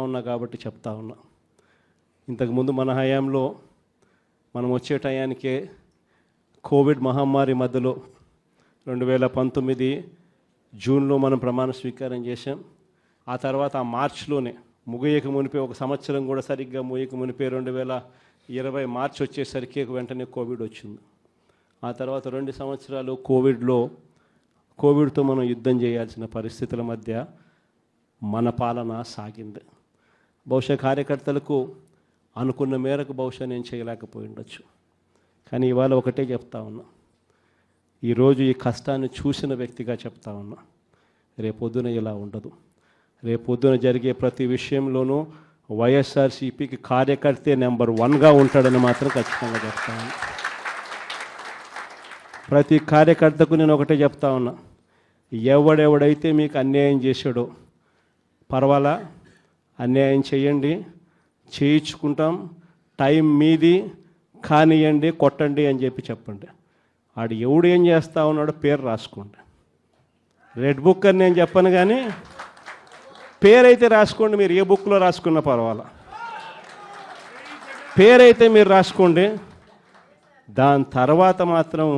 ఉన్నా కాబట్టి చెప్తా ఉన్నా. ఇంతకుముందు మన హయాంలో మనం వచ్చే టయానికే కోవిడ్ మహమ్మారి మధ్యలో 2019 జూన్లో మనం ప్రమాణ స్వీకారం చేశాం. ఆ తర్వాత ఆ మార్చిలోనే ముగియక మునిపే ఒక సంవత్సరం కూడా సరిగ్గా ముగియక మునిపే 2020 మార్చి వచ్చేసరికి వెంటనే కోవిడ్ వచ్చింది. ఆ తర్వాత 2 సంవత్సరాలు కోవిడ్తో మనం యుద్ధం చేయాల్సిన పరిస్థితుల మధ్య మన పాలన సాగింది. బహుశా కార్యకర్తలకు అనుకున్న మేరకు బహుశా నేను చేయలేకపోయి ఉండొచ్చు. కానీ ఇవాళ ఒకటే చెప్తా ఉన్నా, ఈరోజు ఈ కష్టాన్ని చూసిన వ్యక్తిగా చెప్తా ఉన్నా, రేపొద్దున ఇలా ఉండదు. రేపొద్దున జరిగే ప్రతి విషయంలోనూ వైఎస్ఆర్సీపీకి కార్యకర్తే నెంబర్ 1గా ఉంటాడని మాత్రం ఖచ్చితంగా చెప్తా ఉన్నా. ప్రతి కార్యకర్తకు నేను ఒకటే చెప్తా ఉన్నా, ఎవడెవడైతే మీకు అన్యాయం చేశాడో పర్వాలా, అన్యాయం చేయండి, చేయించుకుంటాం, టైం మీది, కానియండి, కొట్టండి అని చెప్పండి. ఆడు ఎవడు ఏం చేస్తా ఉన్నాడో పేరు రాసుకోండి. రెడ్ బుక్ అని నేను చెప్పను, కానీ పేరైతే రాసుకోండి. మీరు ఏ బుక్లో రాసుకున్నా పర్వాలా, పేరైతే మీరు రాసుకోండి. దాని తర్వాత మాత్రం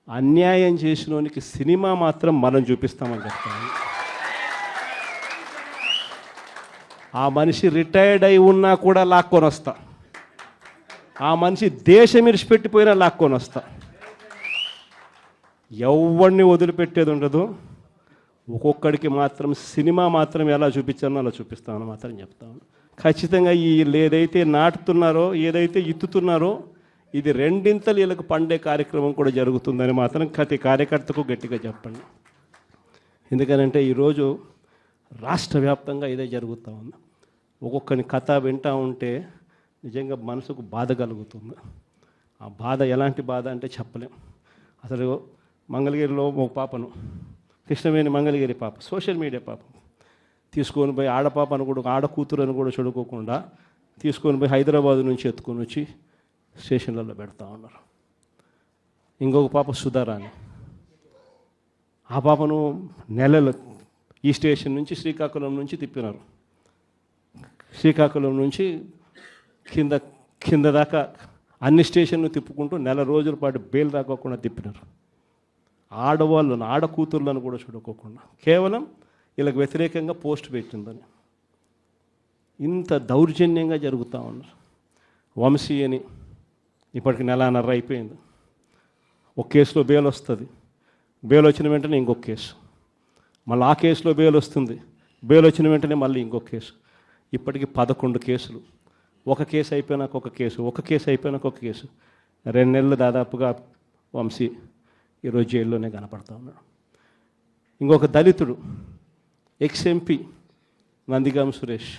అన్యాయం చేసినోనికి సినిమా మాత్రం మనం చూపిస్తామని చెప్తాను. ఆ మనిషి రిటైర్డ్ అయి ఉన్నా కూడా లాక్కొని వస్తా, ఆ మనిషి దేశం విడిచిపెట్టిపోయినా లాక్కొని వస్తా. ఎవరిని వదిలిపెట్టేది ఉండదు. ఒక్కొక్కడికి మాత్రం సినిమా మాత్రం ఎలా చూపించానో అలా చూపిస్తామని మాత్రం చెప్తాను. ఖచ్చితంగా ఏదైతే నాటుతున్నారో, ఏదైతే ఇత్తుతున్నారో, ఇది రెండింతలు వీళ్ళకు పండే కార్యక్రమం కూడా జరుగుతుందని మాత్రం ప్రతి కార్యకర్తకు గట్టిగా చెప్పండి. ఎందుకనంటే ఈరోజు రాష్ట్ర వ్యాప్తంగా ఇదే జరుగుతూ ఉంది. ఒక్కొక్కని కథ వింటూ ఉంటే నిజంగా మనసుకు బాధ కలుగుతుంది. ఆ బాధ ఎలాంటి బాధ అంటే చెప్పలేం. అసలు మంగళగిరిలో ఒక పాపను, కృష్ణవేణి మంగళగిరి పాప, సోషల్ మీడియా పాప తీసుకొని పోయి, ఆడపాపను కూడా, ఆడ కూతురని కూడా చూడుకోకుండా తీసుకొని పోయి హైదరాబాద్ నుంచి ఎత్తుకొని వచ్చి స్టేషన్లలో పెడతా ఉన్నారు. ఇంకొక పాప సుధారాణి, ఆ పాపను నెలలు ఈ స్టేషన్ నుంచి శ్రీకాకుళం నుంచి తిప్పినారు. శ్రీకాకుళం నుంచి కింద దాకా అన్ని స్టేషన్లు తిప్పుకుంటూ నెల రోజుల పాటు బెయిల్ రాకోకుండా తిప్పినారు. ఆడవాళ్ళను, ఆడ కూతుర్లను కూడా చూడుకోకుండా, కేవలం వీళ్ళకి వ్యతిరేకంగా పోస్ట్ పెట్టిందని. ఇంత దౌర్జన్యంగా జరుగుతూ ఉన్నారు. వంశీ అని ఇప్పటికి 1.5 అయిపోయింది. ఒక కేసులో బెయిల్ వస్తుంది, బెయిల్ వచ్చిన వెంటనే ఇంకొక కేసు, మళ్ళీ ఆ కేసులో బెయిల్ వస్తుంది, బెయిల్ వచ్చిన వెంటనే మళ్ళీ ఇంకొక కేసు. ఇప్పటికి 11 కేసులు. ఒక కేసు అయిపోయినాక ఒక కేసు, ఒక కేసు అయిపోయినాక ఒక కేసు. 2 నెలలు దాదాపుగా వంశీ ఈరోజు జైల్లోనే కనపడతా ఉన్నాడు. ఇంకొక దళితుడు ఎక్స్-ఎంపీ నందిగామ సురేష్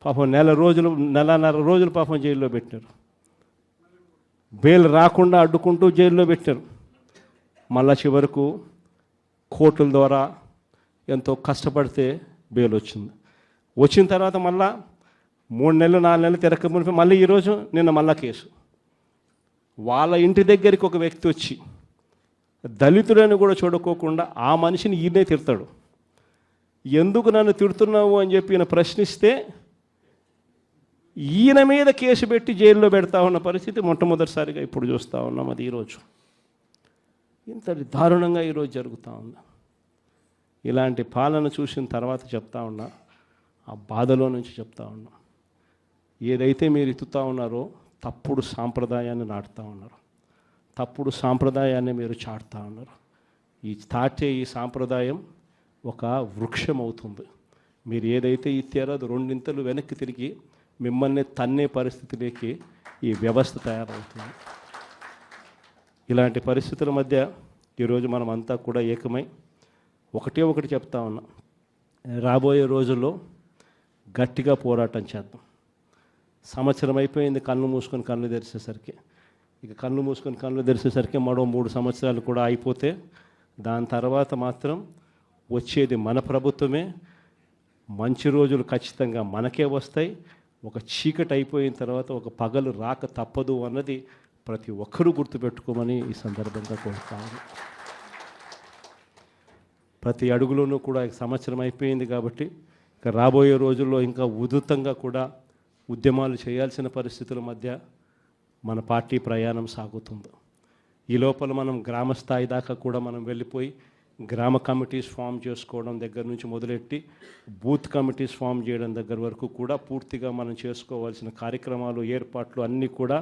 పాపం 1.5 రోజులు పాపం జైల్లో పెట్టారు. బెయిల్ రాకుండా అడ్డుకుంటూ జైల్లో పెట్టారు. మళ్ళా చివరకు కోర్టుల ద్వారా ఎంతో కష్టపడితే బెయిల్ వచ్చింది. వచ్చిన తర్వాత మళ్ళా 3 నెలలు 4 నెలలు తిరగకపోతే మళ్ళీ ఈరోజు నిన్న మళ్ళా కేసు. వాళ్ళ ఇంటి దగ్గరికి ఒక వ్యక్తి వచ్చి దళితుడని కూడా చూడుకోకుండా ఆ మనిషిని ఈయనే తిడతాడు. ఎందుకు నన్ను తిడుతున్నావు అని చెప్పి ఈయన ప్రశ్నిస్తే ఈయన మీద కేసు పెట్టి జైల్లో పెడతా ఉన్న పరిస్థితి మొట్టమొదటిసారిగా ఇప్పుడు చూస్తూ ఉన్నాం. అది ఈరోజు ఇంత దారుణంగా ఈరోజు జరుగుతూ ఉంది. ఇలాంటి పాలన చూసిన తర్వాత చెప్తా ఉన్నా, ఆ బాధలో నుంచి చెప్తా ఉన్నా, ఏదైతే మీరు ఎత్తుతూ ఉన్నారో తప్పుడు సాంప్రదాయాన్ని నాటుతూ ఉన్నారు, తప్పుడు సాంప్రదాయాన్ని మీరు చాటుతూ ఉన్నారు. ఈ సాంప్రదాయం ఒక వృక్షం అవుతుంది. మీరు ఏదైతే ఇచ్చారో అది 2 ఇంతలు వెనక్కి తిరిగి మిమ్మల్ని తన్నే పరిస్థితిలోకి ఈ వ్యవస్థ తయారవుతుంది. ఇలాంటి పరిస్థితుల మధ్య ఈరోజు మనం అంతా కూడా ఏకమై ఒకటి చెప్తా ఉన్నాం, రాబోయే రోజుల్లో గట్టిగా పోరాటం చేద్దాం. సంవత్సరం అయిపోయింది కళ్ళు మూసుకొని కళ్ళు తెరిచేసరికి. ఇక కళ్ళు మూసుకొని కళ్ళు తెరిచేసరికి మరో 3 సంవత్సరాలు కూడా అయిపోతే దాని తర్వాత మాత్రం వచ్చేది మన ప్రభుత్వమే. మంచి రోజులు ఖచ్చితంగా మనకే వస్తాయి. ఒక చీకటి అయిపోయిన తర్వాత ఒక పగలు రాక తప్పదు అన్నది ప్రతి ఒక్కరూ గుర్తుపెట్టుకోమని ఈ సందర్భంగా కోరుతాను. ప్రతి అడుగులోనూ కూడా సంవత్సరం అయిపోయింది కాబట్టి ఇక రాబోయే రోజుల్లో ఇంకా ఉధృతంగా కూడా ఉద్యమాలు చేయాల్సిన పరిస్థితుల మధ్య మన పార్టీ ప్రయాణం సాగుతుంది. ఈ లోపల మనం గ్రామ స్థాయి దాకా కూడా మనం వెళ్ళిపోయి గ్రామ కమిటీస్ ఫామ్ చేసుకోవడం దగ్గర నుంచి మొదలెట్టి బూత్ కమిటీస్ ఫామ్ చేయడం దగ్గర వరకు కూడా పూర్తిగా మనం చేసుకోవాల్సిన కార్యక్రమాలు ఏర్పాట్లు అన్నీ కూడా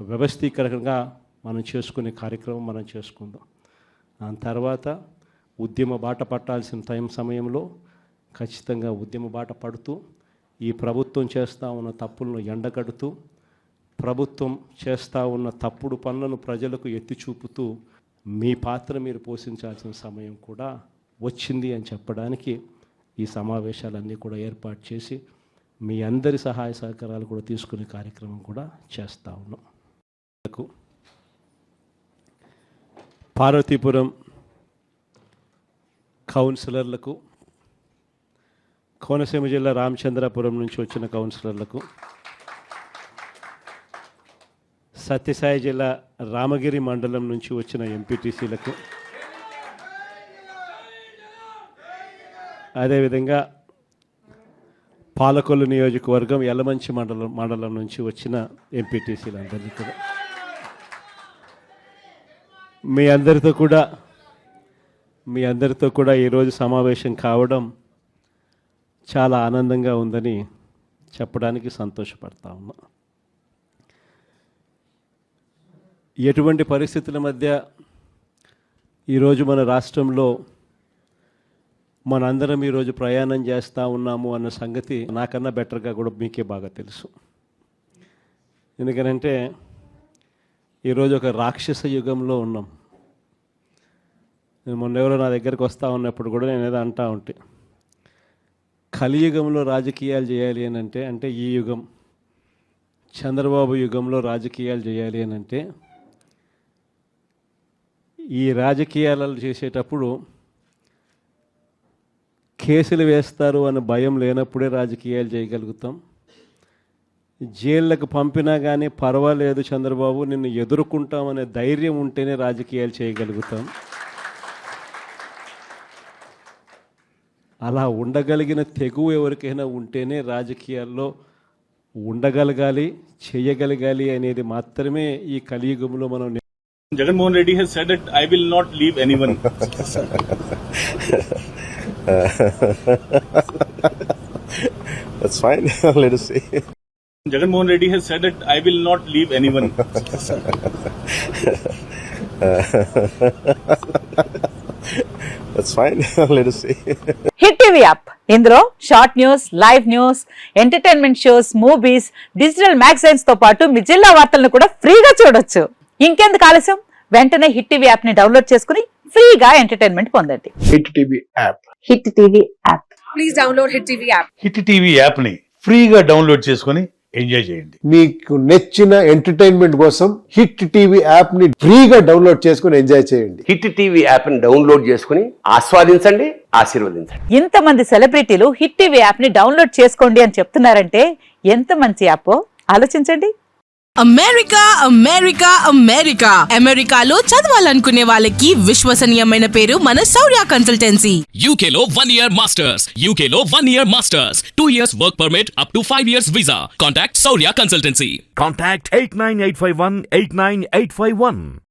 వ్యవస్థీకరణగా మనం చేసుకునే కార్యక్రమం మనం చేసుకుందాం. దాని తర్వాత ఉద్యమ బాట పట్టాల్సిన సమయంలో ఖచ్చితంగా ఉద్యమ బాట పడుతూ ఈ ప్రభుత్వం చేస్తూ ఉన్న తప్పులను ఎండగడుతూ ప్రభుత్వం చేస్తూ ఉన్న తప్పుడు పనులను ప్రజలకు ఎత్తి చూపుతూ మీ పాత్ర మీరు పోషించాల్సిన సమయం కూడా వచ్చింది అని చెప్పడానికి ఈ సమావేశాలన్నీ కూడా ఏర్పాటు చేసి మీ అందరి సహాయ సహకారాలు కూడా తీసుకునే కార్యక్రమం కూడా చేస్తూ ఉన్నాం. పార్వతీపురం కౌన్సిలర్లకు, కోనసీమ జిల్లా రామచంద్రాపురం నుంచి వచ్చిన కౌన్సిలర్లకు, సత్యసాయి జిల్లా రామగిరి మండలం నుంచి వచ్చిన ఎంపీటీసీలకు, అదేవిధంగా పాలకొల్లు నియోజకవర్గం యలమంచి మండలం నుంచి వచ్చిన ఎంపీటీసీలందరినీ కూడా మీ అందరితో కూడా ఈరోజు సమావేశం కావడం చాలా ఆనందంగా ఉందని చెప్పడానికి సంతోషపడతా ఉన్నా. ఎటువంటి పరిస్థితుల మధ్య ఈరోజు మన రాష్ట్రంలో మనందరం ఈరోజు ప్రయాణం చేస్తూ ఉన్నాము అన్న సంగతి నాకన్నా బెటర్గా కూడా మీకే బాగా తెలుసు. ఎందుకనంటే ఈరోజు ఒక రాక్షస యుగంలో ఉన్నాం. నేను మొన్న ఎవరో నా దగ్గరికి వస్తూ ఉన్నప్పుడు కూడా నేను ఏదో అంటూ ఉంటే, కలియుగంలో రాజకీయాలు చేయాలి అని అంటే ఈ యుగం చంద్రబాబు యుగంలో రాజకీయాలు చేయాలి అని అంటే ఈ రాజకీయాలు చేసేటప్పుడు కేసులు వేస్తారు అన్న భయం లేనప్పుడే రాజకీయాలు చేయగలుగుతాం. జైళ్ళకు పంపినా కానీ పర్వాలేదు చంద్రబాబు నిన్ను ఎదుర్కొంటామనే ధైర్యం ఉంటేనే రాజకీయాలు చేయగలుగుతాం. అలా ఉండగలిగిన తెగువ ఎవరికైనా ఉంటేనే రాజకీయాల్లో ఉండగలగాలి, చేయగలగాలి అనేది మాత్రమే ఈ కలియుగంలో మనం. Jagannath Reddy has said that I will not leave anyone. That's fine. Let us see. Jagannath Reddy has said that I will not leave anyone. That's fine. Let us see. Hit TV app, ఇందులో short news, live news, entertainment shows, movies, digital magazines తో పాటు మీ జిల్లా వార్తలను కూడా ఫ్రీగా చూడొచ్చు. ఇంకెందుకు ఆలస్యం, వెంటనే హిట్ టీవీ యాప్ ని డౌన్లోడ్ చేసుకుని ఫ్రీగా ఎంటర్టైన్మెంట్ పొందండి. Hit TV app. Hit TV app. Please download hit TV app. Hit TV app ని ఫ్రీగా డౌన్లోడ్ చేసుకుని ఎంజాయ్ చేయండి. మీకు నచ్చిన ఎంటర్టైన్మెంట్ కోసం హిట్ టీవీ యాప్ ని ఫ్రీగా డౌన్లోడ్ చేసుకుని ఎంజాయ్ చేయండి. హిట్ టీవీ యాప్ ని డౌన్లోడ్ చేసుకుని ఆస్వాదించండి, ఆశీర్వదించండి. ఇంతమంది సెలబ్రిటీలు హిట్ టీవీ యాప్ ని డౌన్లోడ్ చేసుకోండి అని చెప్తున్నారంటే ఎంత మంచి యాప్ ఆలోచించండి. అమెరికా అమెరికా అమెరికా అమెరికాలో చదవాలనుకునే వాళ్ళకి విశ్వసనీయమైన పేరు మన శౌర్య కన్సల్టెన్సీ. UK లో 1 year masters, UK లో 1 year masters, 2 years work permit up to 5 years visa. Contact Saurya Consultancy. Contact 89851 89851.